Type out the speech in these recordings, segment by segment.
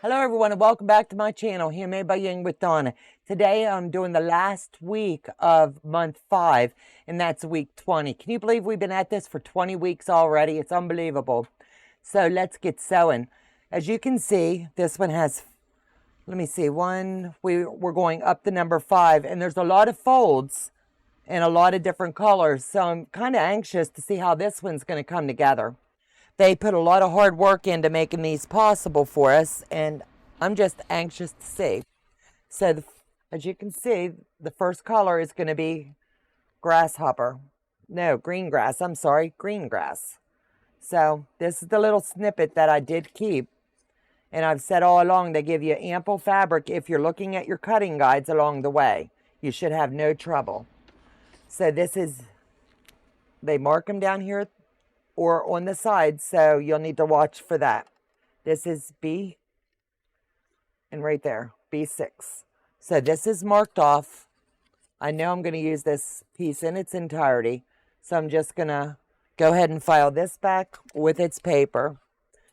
Hello everyone and welcome back to my channel, Handmade by Ying with Donna. Today I'm doing the last week of month 5 and that's week 20. Can you believe we've been at this for 20 weeks already? It's unbelievable. So let's get sewing. As you can see, this one has, let me see, we're going up to number 5 and there's a lot of folds and a lot of different colors. So I'm kind of anxious to see how this one's going to come together. They put a lot of hard work into making these possible for us, and I'm just anxious to see. So, as you can see, the first color is going to be grasshopper. No, green grass. I'm sorry, green grass. So, this is the little snippet that I did keep. And I've said all along, they give you ample fabric if you're looking at your cutting guides along the way. You should have no trouble. So, this is, they mark them down here or on the side, so you'll need to watch for that. This is B, and right there, B6. So this is marked off. I know I'm going to use this piece in its entirety, so I'm just going to go ahead and file this back with its paper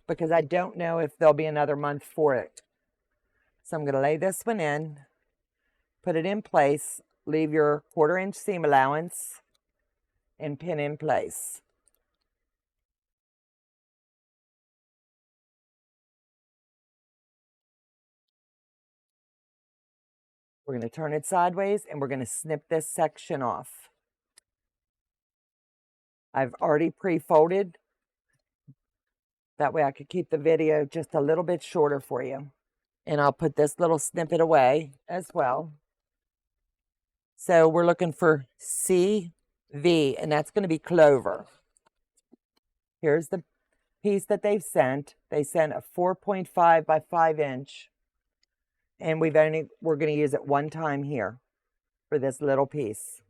because I don't know if there'll be another month for it. So I'm going to lay this one in, put it in place, leave your 1/4 inch seam allowance, and pin in place. We're going to turn it sideways and we're going to snip this section off. I've already pre-folded. That way I could keep the video just a little bit shorter for you. And I'll put this little snippet away as well. So we're looking for CV, and that's going to be clover. Here's the piece that they've sent. They sent a 4.5 by 5 inch. And we're going to use it one time here for this little piece.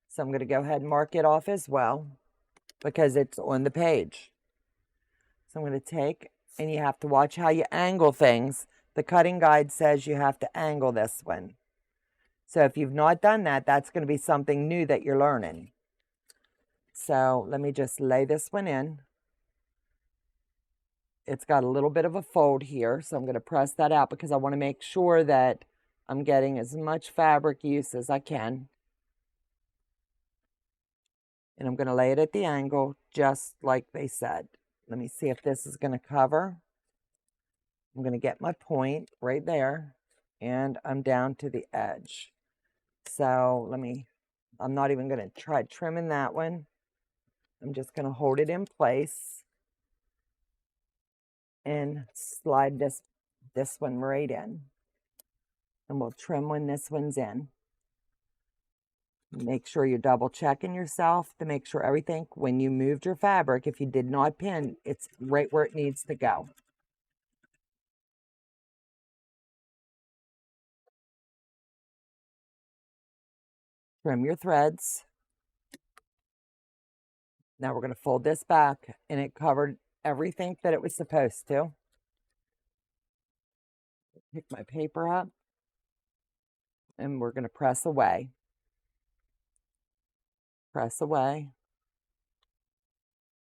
So I'm going to go ahead and mark it off as well because it's on the page. So I'm going to take, and you have to watch how you angle things. The cutting guide says you have to angle this one. So if you've not done that, that's going to be something new that you're learning. So let me just lay this one in. It's got a little bit of a fold here, so I'm going to press that out because I want to make sure that I'm getting as much fabric use as I can. And I'm going to lay it at the angle just like they said. Let me see if this is going to cover. I'm going to get my point right there, and I'm down to the edge. So I'm not even going to try trimming that one. I'm just going to hold it in place and slide this one right in. And we'll trim when this one's in. Make sure you're double checking yourself to make sure everything, when you moved your fabric, if you did not pin, it's right where it needs to go. Trim your threads. Now we're going to fold this back, and it covered everything that it was supposed to. Pick my paper up, and we're going to press away. Press away,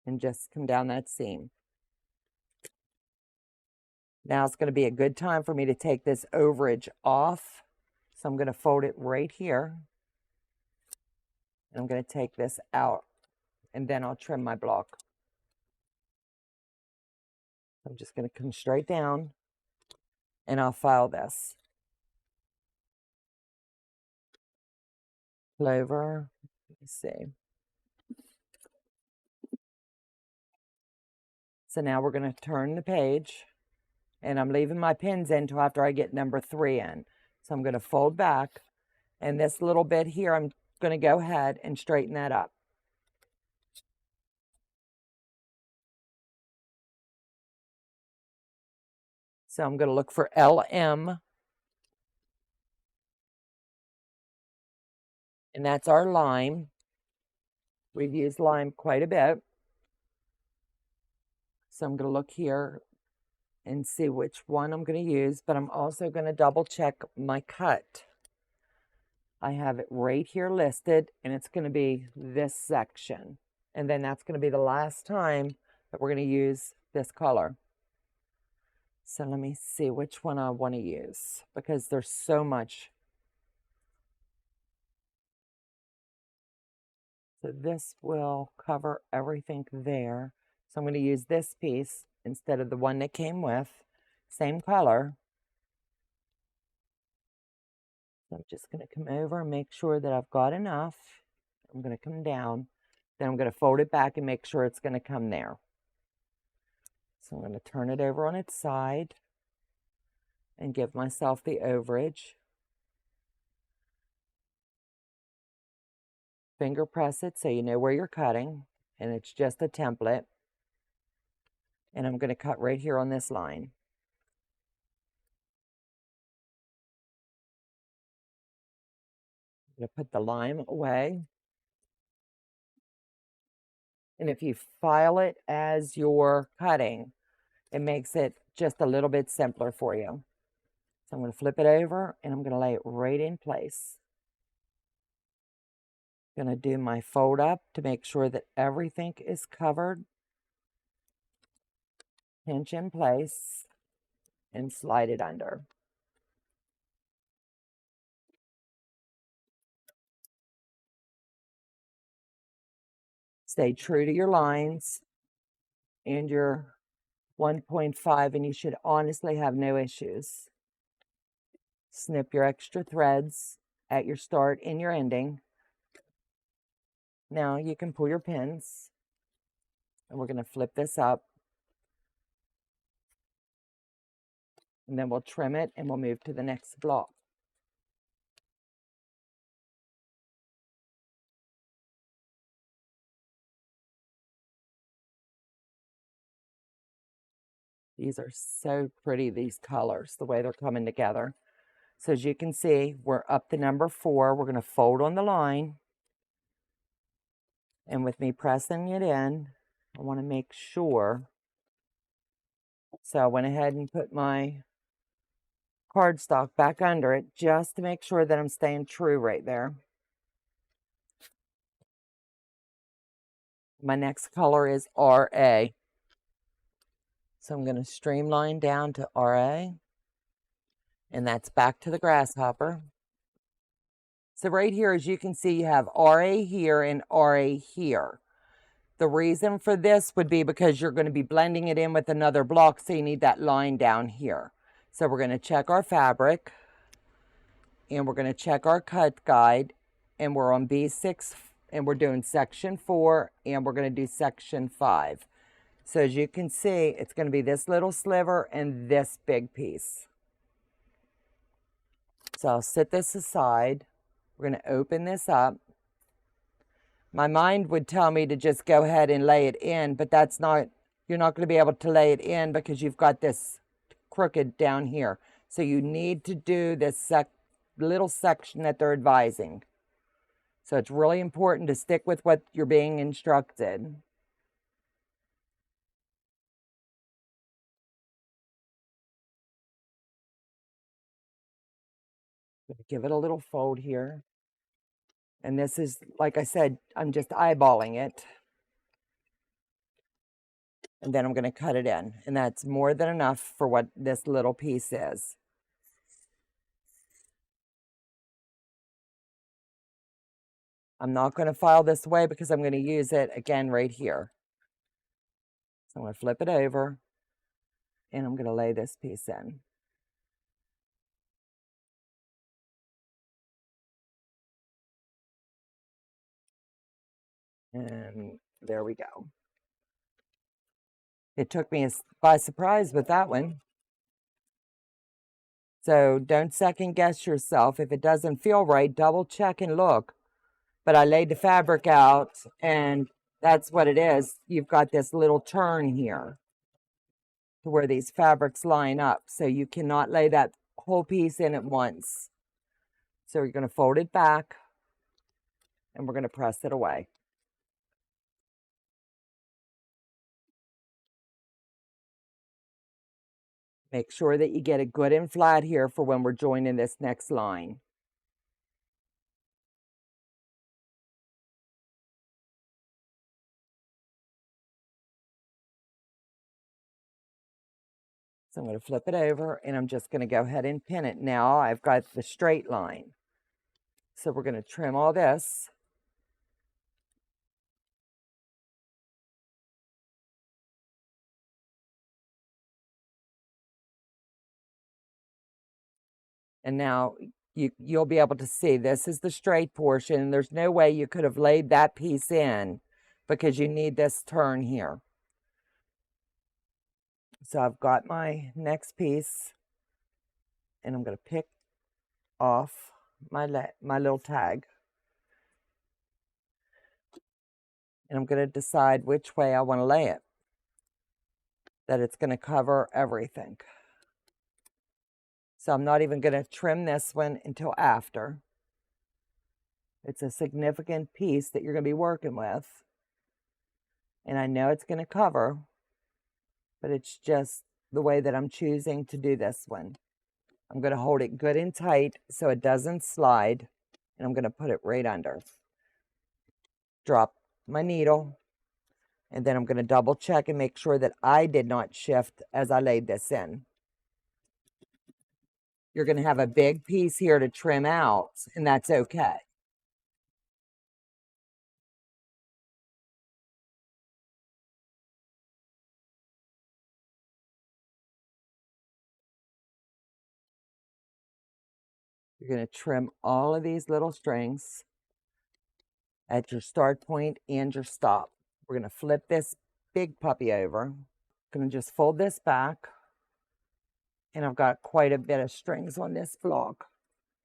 and just come down that seam. Now it's going to be a good time for me to take this overage off. So I'm going to fold it right here. And I'm going to take this out, and then I'll trim my block. I'm just going to come straight down, and I'll file this. Clover, let's see. So now we're going to turn the page, and I'm leaving my pins in until after I get number 3 in. So I'm going to fold back, and this little bit here, I'm going to go ahead and straighten that up. So I'm going to look for LM, and that's our lime. We've used lime quite a bit. So I'm going to look here and see which one I'm going to use, but I'm also going to double check my cut. I have it right here listed, and it's going to be this section. And then that's going to be the last time that we're going to use this color. So let me see which one I want to use because there's so much. So this will cover everything there. So I'm going to use this piece instead of the one that came with. Same color. So I'm just going to come over and make sure that I've got enough. I'm going to come down. Then I'm going to fold it back and make sure it's going to come there. So I'm going to turn it over on its side and give myself the overage. Finger press it so you know where you're cutting, and it's just a template. And I'm going to cut right here on this line. I'm going to put the lime away. And if you file it as you're cutting, it makes it just a little bit simpler for you. So I'm going to flip it over and I'm going to lay it right in place. I'm going to do my fold up to make sure that everything is covered. Pinch in place and slide it under. Stay true to your lines and your 1.5, and you should honestly have no issues. Snip your extra threads at your start and your ending. Now you can pull your pins, and we're going to flip this up, and then we'll trim it and we'll move to the next block. These are so pretty, these colors, the way they're coming together. So as you can see, we're up to number 4. We're going to fold on the line. And with me pressing it in, I want to make sure. So I went ahead and put my cardstock back under it just to make sure that I'm staying true right there. My next color is RA. So I'm going to streamline down to RA. And that's back to the grasshopper. So right here, as you can see, you have RA here and RA here. The reason for this would be because you're going to be blending it in with another block, so you need that line down here. So we're going to check our fabric, and we're going to check our cut guide, and we're on B6, and we're doing section 4, and we're going to do section 5. So as you can see, it's going to be this little sliver and this big piece. So I'll set this aside. We're going to open this up. My mind would tell me to just go ahead and lay it in, but that's not, you're not going to be able to lay it in because you've got this crooked down here. So you need to do this little section that they're advising. So it's really important to stick with what you're being instructed. Give it a little fold here. And this is, like I said, I'm just eyeballing it. And then I'm going to cut it in. And that's more than enough for what this little piece is. I'm not going to file this way because I'm going to use it again right here. So I'm going to flip it over. And I'm going to lay this piece in. And there we go. It took me by surprise with that one. So don't second guess yourself. If it doesn't feel right, double check and look. But I laid the fabric out, and that's what it is. You've got this little turn here to where these fabrics line up. So you cannot lay that whole piece in at once. So you're going to fold it back, and we're going to press it away. Make sure that you get it good and flat here for when we're joining this next line. So I'm going to flip it over and I'm just going to go ahead and pin it. Now I've got the straight line. So we're going to trim all this. And now you'll be able to see this is the straight portion. There's no way you could have laid that piece in because you need this turn here. So I've got my next piece and I'm going to pick off my little tag. And I'm going to decide which way I want to lay it, that it's going to cover everything. So I'm not even going to trim this one until after. It's a significant piece that you're going to be working with. And I know it's going to cover, but it's just the way that I'm choosing to do this one. I'm going to hold it good and tight so it doesn't slide. And I'm going to put it right under. Drop my needle. And then I'm going to double check and make sure that I did not shift as I laid this in. You're going to have a big piece here to trim out, and that's okay. You're going to trim all of these little strings at your start point and your stop. We're going to flip this big puppy over. I'm going to just fold this back. And I've got quite a bit of strings on this block,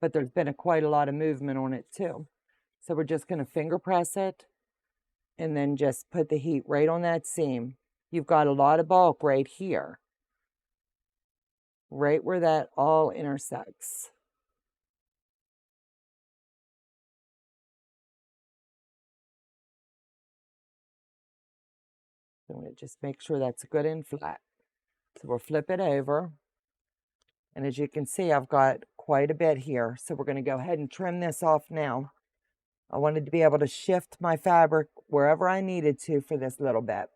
but there's been quite a lot of movement on it too. So we're just going to finger press it and then just put the heat right on that seam. You've got a lot of bulk right here, right where that all intersects. So I'm going to just make sure that's good and flat. So we'll flip it over. And as you can see, I've got quite a bit here. So we're going to go ahead and trim this off now. I wanted to be able to shift my fabric wherever I needed to for this little bit.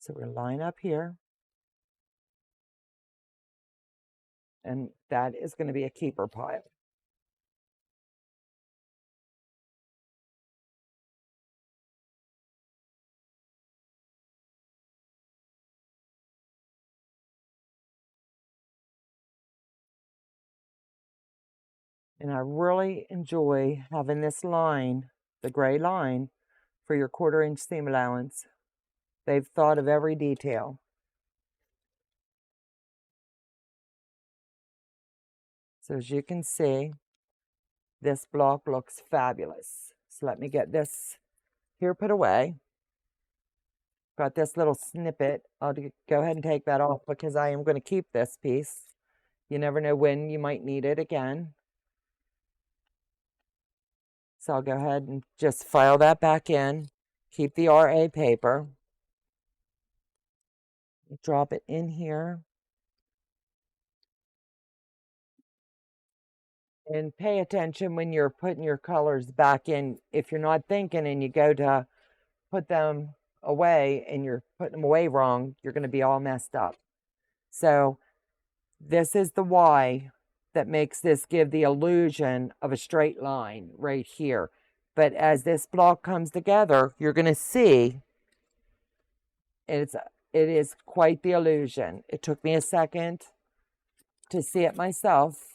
So we're going to line up here. And that is going to be a keeper pile. And I really enjoy having this line, the gray line, for your 1/4 inch seam allowance. They've thought of every detail. So as you can see, this block looks fabulous. So let me get this here put away. Got this little snippet. I'll go ahead and take that off because I am going to keep this piece. You never know when you might need it again. So I'll go ahead and just file that back in. Keep the RA paper. Drop it in here. And pay attention when you're putting your colors back in. If you're not thinking and you go to put them away and you're putting them away wrong, you're going to be all messed up. So this is the Y that makes this give the illusion of a straight line right here. But as this block comes together, you're going to see it is quite the illusion. It took me a second to see it myself.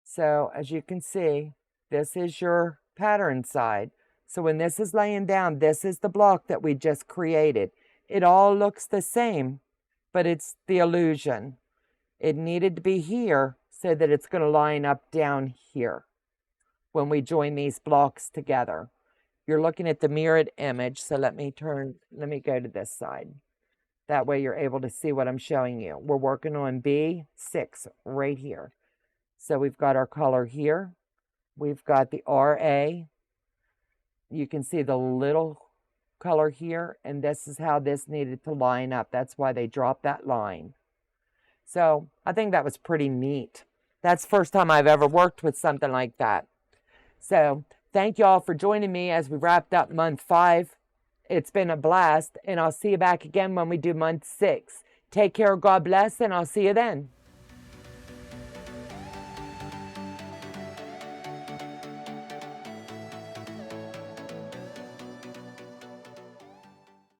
So as you can see, this is your pattern side. So when this is laying down, this is the block that we just created. It all looks the same, but it's the illusion. It needed to be here so that it's going to line up down here when we join these blocks together. You're looking at the mirrored image, so let me go to this side. That way you're able to see what I'm showing you. We're working on B6 right here. So we've got our color here. We've got the RA. You can see the little color here, and this is how this needed to line up. That's why they dropped that line. So I think that was pretty neat. That's the first time I've ever worked with something like that. So thank you all for joining me as we wrapped up month 5. It's been a blast, and I'll see you back again when we do month 6. Take care, God bless, and I'll see you then.